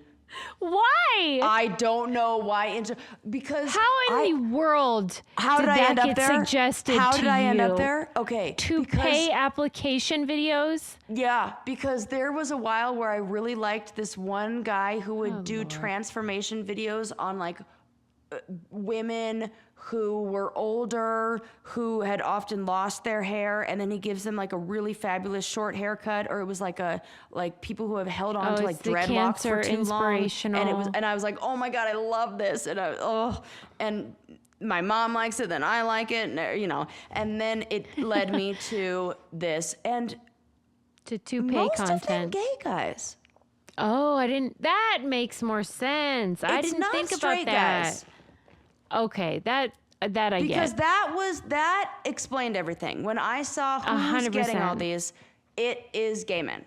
Why? I don't know why. Because how in the world how did I that end up get there? suggested How to did I end you? up there? Okay. Toupee application videos? Yeah, because there was a while where I really liked this one guy who would do transformation videos on like women who were older, who had often lost their hair, and then he gives them like a really fabulous short haircut, or it was like people who have held on to like it's the dreadlocks for cancer too long. inspirational. And I was like, oh my God, I love this. And my mom likes it, then I like it, and then it led me to this. And to toupee most content. of them gay guys. Oh, that makes more sense. I It's didn't not think about straight that. guys. Okay, that I get. Because that explained everything. When I saw who's getting all 100%. these, it is gay men.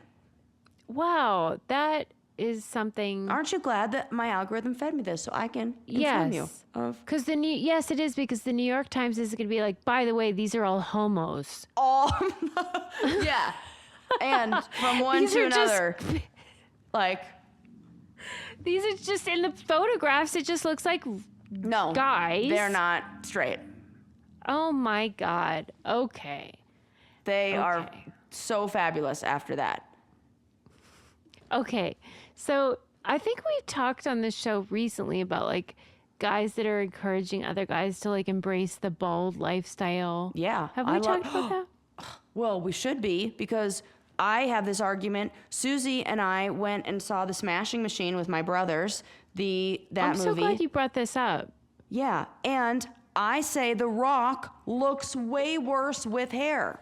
Wow, that is something. Aren't you glad that my algorithm fed me this so I can inform you Yes, of because yes, it is, because the New York Times is going to be like, by the way, these are all homos. all? Yeah, and from one These to are just- another, like These are just in the photographs. It just looks like. no, Guys. they're not straight. Oh my God. Okay. They are Okay. so fabulous after that. Okay. So I think we've talked on this show recently about like guys that are encouraging other guys to like embrace the bald lifestyle. Yeah, Have we talked about that? Well, we should be, because I have this argument. Susie and I went and saw The Smashing Machine with my brothers, that I'm movie. so glad you brought this up. Yeah, and I say The Rock looks way worse with hair.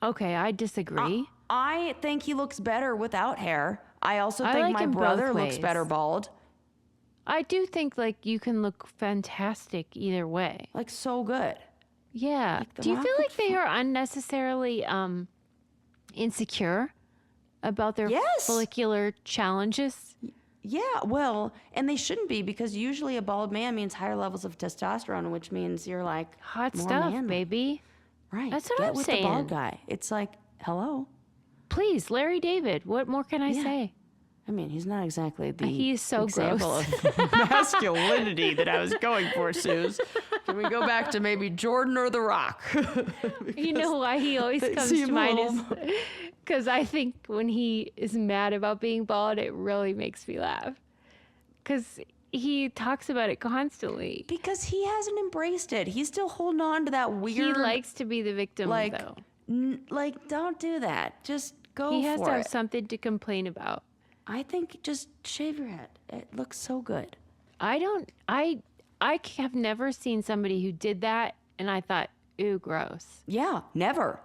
Okay, I disagree. I think he looks better without hair. I also I think like my him both brother looks ways. better bald. I do think like you can look fantastic either way. Like, so good. Yeah. The Do you Rock feel like looked they are unnecessarily insecure about their Yes. follicular challenges? Yeah, well, and they shouldn't be, because usually a bald man means higher levels of testosterone, which means you're like Hot more stuff, manly. baby. Right. That's what Get I'm with saying. the bald guy. It's like, hello. Please, Larry David, what more can I Yeah. say? I mean, he's not exactly the He is so example gross. of masculinity that I was going for, Suze. Can we go back to maybe Jordan or The Rock? You know why he always they comes seem to a mind little- is because I think when he is mad about being bald, it really makes me laugh. Because he talks about it constantly. Because he hasn't embraced it. He's still holding on to that weird. He likes to be the victim, like, though. don't do that. Just go He has for to have it. something to complain about. I think just shave your head. It looks so good. I have never seen somebody who did that, and I thought, ooh, gross. Yeah, never.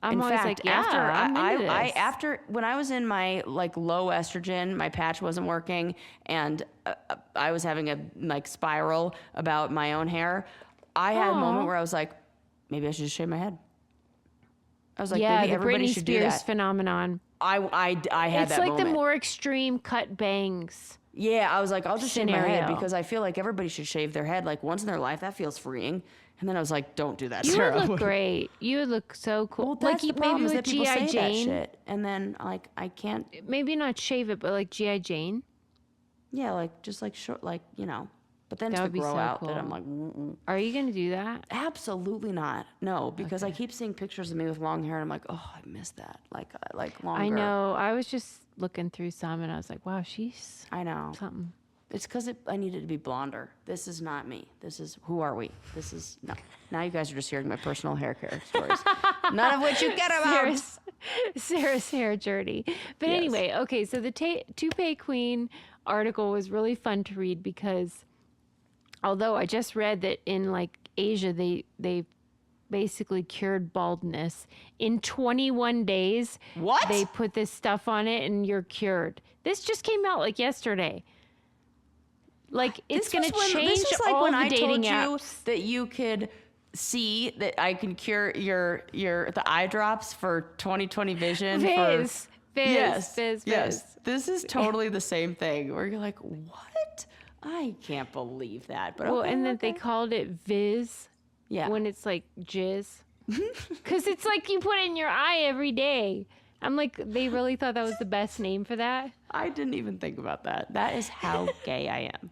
I'm in always fact, like, yeah, after I'm into this. after when I was in my like low estrogen, my patch wasn't working, and I was having a like spiral about my own hair. I had a moment Aw. where I was like, maybe I should just shave my head. I was like, yeah, maybe the everybody Britney should do Spears that. phenomenon. I had It's that like moment. the more extreme cut bangs. Yeah, I was like, I'll just shave my head scenario. because I feel like everybody should shave their head like once in their life. That feels freeing. And then I was like, don't do that, You Sarah. would look great. You would look so cool. Well, like that's you the problem maybe is with that people G.I. say Jane. that shit, and then like I can't. Maybe not shave it, but like G.I. Jane. Yeah, like just like short, like But then That it's would the be grow so out that cool. I'm like, mm-mm. Are you going to do that? Absolutely not. No, because I keep seeing pictures of me with long hair, and I'm like, oh, I miss that. Like longer. I know. I was just looking through some and I was like, wow, she's I know. something. It's because I needed to be blonder. This is not me. This is who are we? This is no. Now you guys are just hearing my personal hair care stories, none of which you get about. Sarah's hair journey. But Yes. anyway, okay, so the Toupee Queen article was really fun to read because although I just read that in like Asia, they basically cured baldness in 21 days. What? They put this stuff on it and you're cured. This just came out like yesterday. Like it's going to change This is like all when the I dating told you apps. that you could see that I can cure the eye drops for 20/20 vision. Fizz, Yes. fizz. Yes. This is totally the same thing where you're like, what? I can't believe that. But Well, okay, and then they okay. called it Viz Yeah. when it's like jizz. Because it's like you put it in your eye every day. I'm like, they really thought that was the best name for that? I didn't even think about that. That is how gay I am.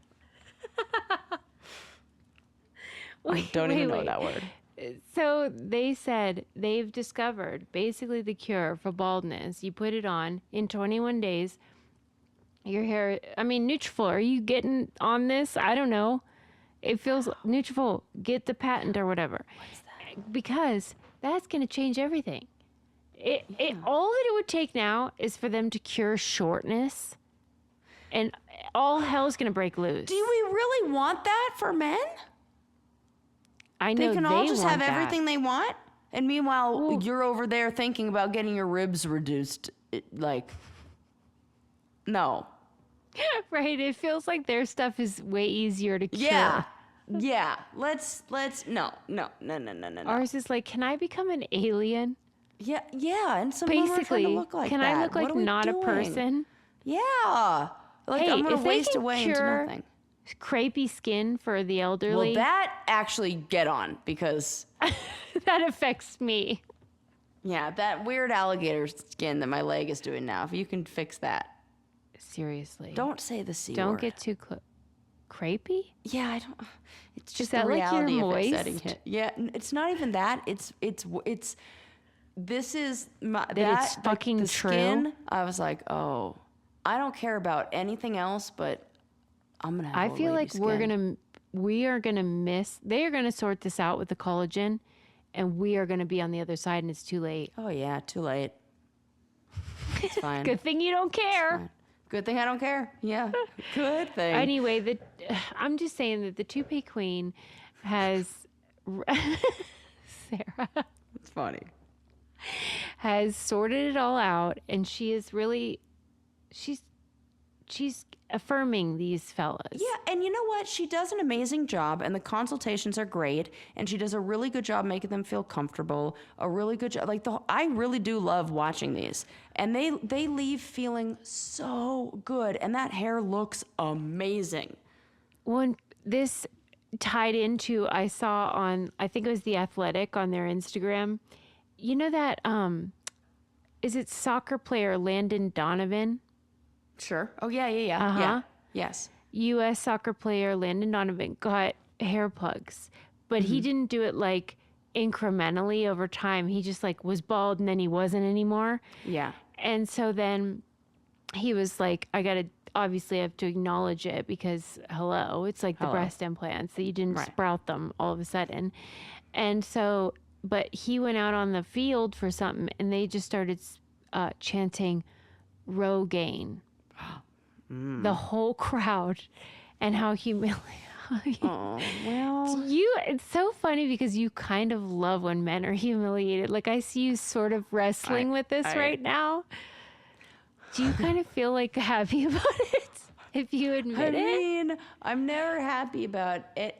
I don't even know that word. So they said they've discovered basically the cure for baldness. You put it on in 21 days. Your hair, I mean, Nutrafol, are you getting on this? I don't know. It feels Nutrafol, get the patent or whatever. What's that? Because that's going to change everything. All that it would take now is for them to cure shortness, and all hell's going to break loose. Do we really want that for men? I know They can all just want have that. everything they want, and meanwhile, you're over there thinking about getting your ribs reduced. No. Right? It feels like their stuff is way easier to cure. Yeah. Let's no. Ours is like, can I become an alien? Yeah, and some men are trying Basically, to look like can that. I look What like are we not doing? a person? Yeah. Like Hey, I'm gonna if they waste can away into cure nothing. Crepey skin for the elderly, Well, that actually get on because that affects me. that weird alligator skin that my leg is doing now. If you can fix that, Seriously. don't say the C Don't word. get too close. Crepey? Yeah, I don't. It's just that the like you're reality of it setting moist? hit. Yeah, it's not even that. It's. This is my That that it's like, fucking the true? Skin, I was like, oh, I don't care about anything else, but I'm gonna. Have I old feel lady like we are gonna miss. They are gonna sort this out with the collagen, and we are gonna be on the other side, and it's too late. Oh yeah, too late. It's fine. Good thing you don't care. Fine. Good thing I don't care. Yeah, good thing. Anyway, I'm just saying that the toupee queen has Sarah It's funny. has sorted it all out, and she is really she's affirming these fellas. Yeah, and you know what? She does an amazing job, and the consultations are great, and she does a really good job making them feel comfortable. A really good job, I really do love watching these, and they leave feeling so good, and that hair looks amazing. When this tied into, I saw on, I think it was The Athletic on their Instagram. You know that is it soccer player Landon Donovan? Sure. Oh yeah. Uh-huh. Yeah. Yes. U.S. soccer player Landon Donovan got hair plugs, but he didn't do it like incrementally over time. He just like was bald and then he wasn't anymore. Yeah. And so then he was like, obviously I have to acknowledge it because hello, it's like the breast implants that you didn't sprout them all of a sudden. And so, but he went out on the field for something and they just started chanting Rogaine. The whole crowd, and how humiliating. Oh well. It's so funny because you kind of love when men are humiliated. Like I see you sort of wrestling with this right now. Do you kind of feel like happy about it if you admit I it? mean, I'm never happy about it.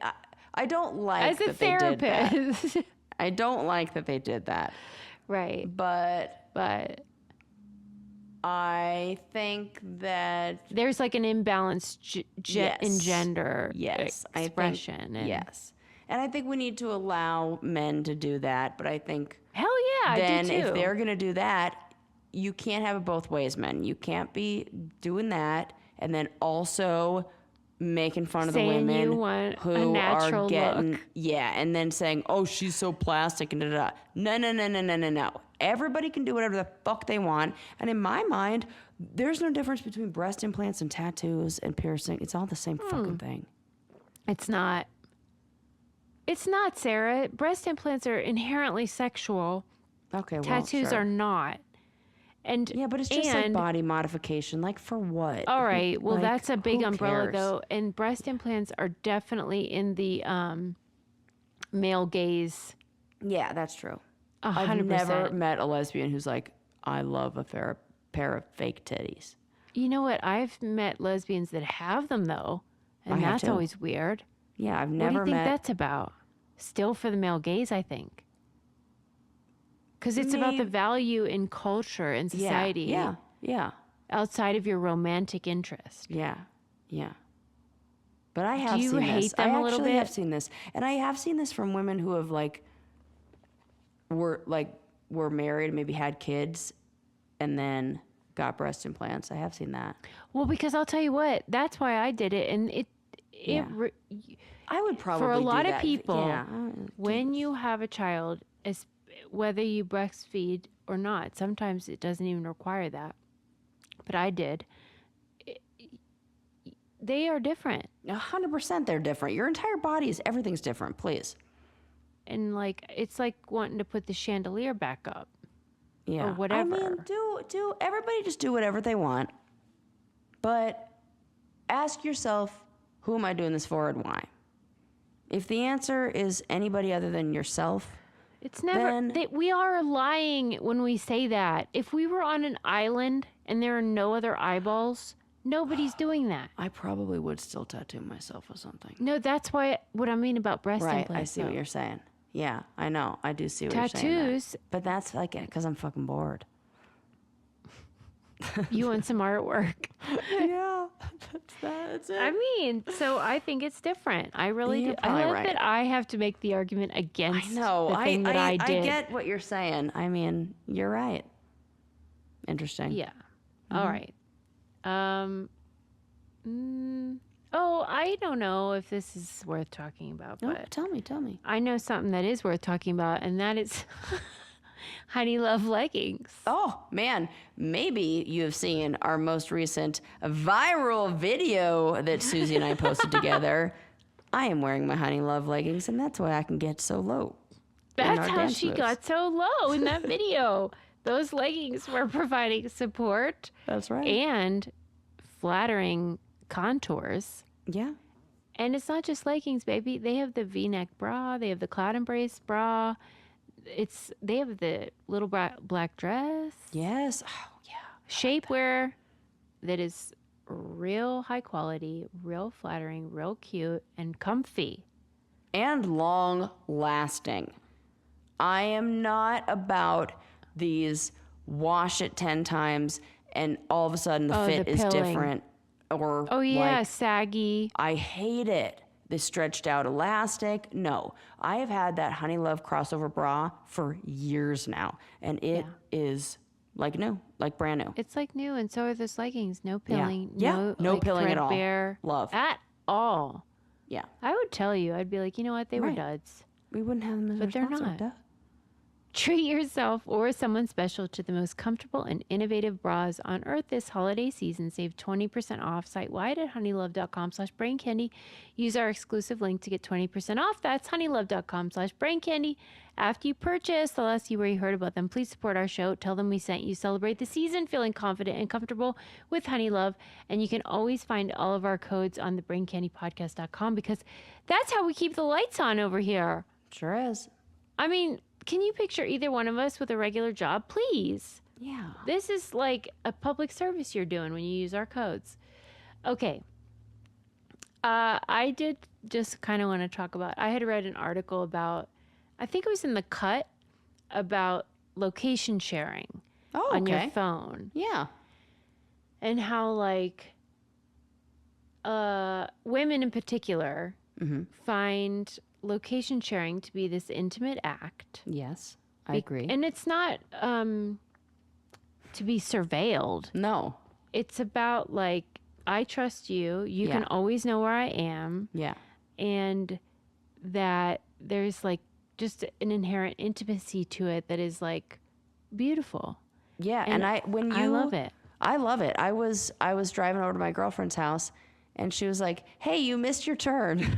I don't like As a that they did that. therapist. I don't like that they did that. Right. But I think that there's like an imbalance in gender I expression. think, yes. And I think we need to allow men to do that. But I think Hell yeah, then I do too. if they're going to do that, you can't have it both ways, men. You can't be doing that and then also making fun of the Saying women you want who a natural are getting look. and then saying, oh, she's so plastic and da-da-da. No. Everybody can do whatever the fuck they want. And in my mind, there's no difference between breast implants and tattoos and piercing. It's all the same fucking thing. It's not. It's not, Sarah. Breast implants are inherently sexual. Okay, well, Tattoos sure. are not. And Yeah, but it's just like body modification. Like for what? all right. Well, Like, that's a big who umbrella, cares? though. And breast implants are definitely in the male gaze. Yeah, that's true. 100%. I've never met a lesbian who's like, I love a pair of fake titties. You know what? I've met lesbians that have them, though. And I have that's too. always weird. Yeah, I've What do never you think met. that's about? Still for the male gaze, I think. Because it's about the value in culture and society Yeah. outside of your romantic interest. Yeah. But I have you seen hate this. them I a little actually have bit? seen this, and I have seen this from women who have were married, maybe had kids, and then got breast implants. I have seen that. Well, because I'll tell you what, that's why I did it. And I would probably for a do lot of that. people, Yeah. when you have a child, whether you breastfeed or not, sometimes it doesn't even require that. But I did. They are different. 100% they're different. Your entire body is, everything's different, please. And like, it's like wanting to put the chandelier back up. Yeah. Or whatever. I mean, everybody just do whatever they want. But ask yourself, who am I doing this for and why? If the answer is anybody other than yourself, it's never, we are lying when we say that. If we were on an island and there are no other eyeballs, nobody's doing that. I probably would still tattoo myself with something. No, that's what I mean about breast implants. Right, I see what you're saying. Yeah, I know. I do see what Tattoos, you're saying. Tattoos. But that's like it, because I'm fucking bored. You want some artwork. Yeah, that's it. I mean, so I think it's different. I really do. I love that I have to make the argument against the thing that I did. I get what you're saying. I mean, you're right. Interesting. Yeah. Mm-hmm. All right. I don't know if this is worth talking about, but tell me. I know something that is worth talking about, and that is Honey Love leggings. Oh, man. Maybe you have seen our most recent viral video that Susie and I posted together. I am wearing my Honey Love leggings, and that's why I can get so low. That's how she got so low in that video. Those leggings were providing support. That's right. And flattering contours. Yeah. And it's not just leggings, baby. They have the V-neck bra. They have the cloud embrace bra. They have the little black dress. Yes. Oh, yeah. Shapewear that is real high quality, real flattering, real cute, and comfy. And long lasting. I am not about these wash it 10 times and all of a sudden the fit is different. Or saggy. I hate it. The stretched out elastic. No, I have had that Honey Love crossover bra for years now, and it is like new, like brand new. It's like new, and so are those leggings. No pilling. Yeah. No like, pilling at all. Love. At all. Yeah. I would tell you. I'd be like, you know what? They were duds. We wouldn't have them as but they're not. Duh. Treat yourself or someone special to the most comfortable and innovative bras on earth this holiday season. Save 20% off site-wide at honeylove.com/braincandy. Use our exclusive link to get 20% off. That's honeylove.com/braincandy. After you purchase, they'll ask you where you heard about them. Please support our show. Tell them we sent you. Celebrate the season feeling confident and comfortable with Honey Love. And you can always find all of our codes on the braincandypodcast.com because that's how we keep the lights on over here. Sure is. I mean, can you picture either one of us with a regular job, please? Yeah. This is like a public service you're doing when you use our codes. Okay. I did just kind of want to talk about, I had read an article about, I think it was in The Cut, about location sharing on your phone. Yeah. And how like women in particular find location sharing to be this intimate act. Yes, I agree. And it's not to be surveilled. No. It's about like, I trust you. You can always know where I am. Yeah. And that there's like just an inherent intimacy to it that is like beautiful. Yeah, and I love it. I love it. I was driving over to my girlfriend's house and she was like, "Hey, you missed your turn."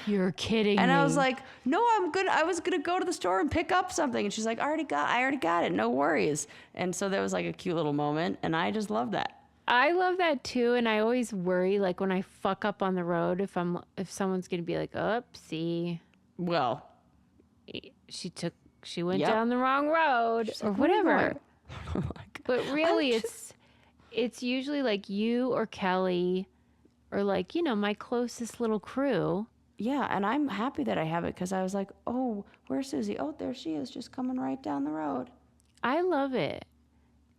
You're kidding me. And I was like, "No, I'm good. I was gonna go to the store and pick up something." And she's like, "I already got it. No worries." And so there was like a cute little moment, and I just love that. I love that too, and I always worry like when I fuck up on the road if someone's gonna be like, "Oopsie." Well, she went down the wrong road or whatever. But really, it's usually like you or Kelly, or like my closest little crew. Yeah, and I'm happy that I have it because I was like, "Oh, where's Susie? Oh, there she is, just coming right down the road." I love it.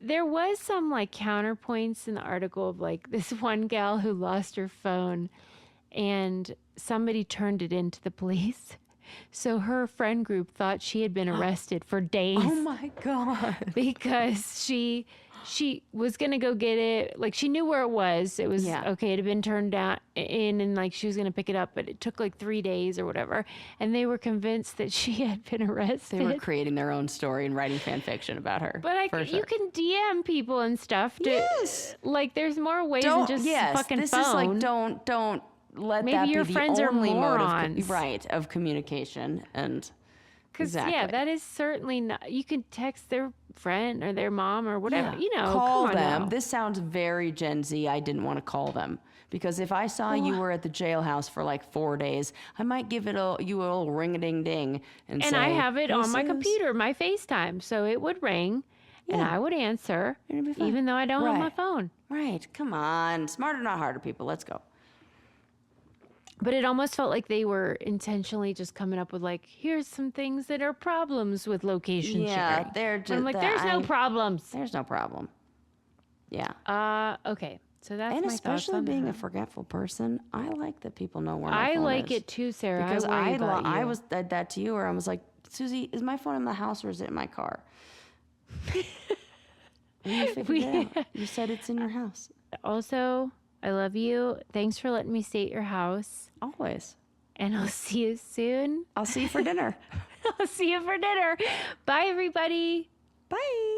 There was some like counterpoints in the article of like this one gal who lost her phone and somebody turned it into the police. So her friend group thought she had been arrested for days. Oh my God. Because she was going to go get it. Like she knew where it was. It was okay. It had been turned in and like she was going to pick it up, but it took like 3 days or whatever. And they were convinced that she had been arrested. They were creating their own story and writing fan fiction about her. But you can DM people and stuff. Like there's more ways than just fucking this phone. Is like don't let Maybe that be your the friends are only mode morons. of communication. And Because, exactly. yeah, that is certainly not. You can text their friend or their mom or whatever. Yeah. Come Call on them. now. This sounds very Gen Z. I didn't want to call them because if I saw you were at the jailhouse for like 4 days, I might give you a little ring-a-ding-ding and And say, I have it "Hey, on my Sus." computer, my FaceTime. So it would ring and Yeah. I would answer, It'd be fine. even though I don't have my Right. phone. Right. Come on. Smarter, not harder, people. Let's go. But it almost felt like they were intentionally just coming up with like, here's some things that are problems with location sharing. They're And just. I'm like, there's no problems. There's no problem. Yeah. Okay. So that's And my thoughts especially on being that. a forgetful person, I like that people know where my I phone like is. it too, Sarah. Because I worry about you. I was said that to you, where I was like, Susie, is my phone in the house or is it in my car? And you figured it out. You said it's in your house. Also, I love you. Thanks for letting me stay at your house. Always. And I'll see you soon. I'll see you for dinner. I'll see you for dinner. Bye, everybody. Bye.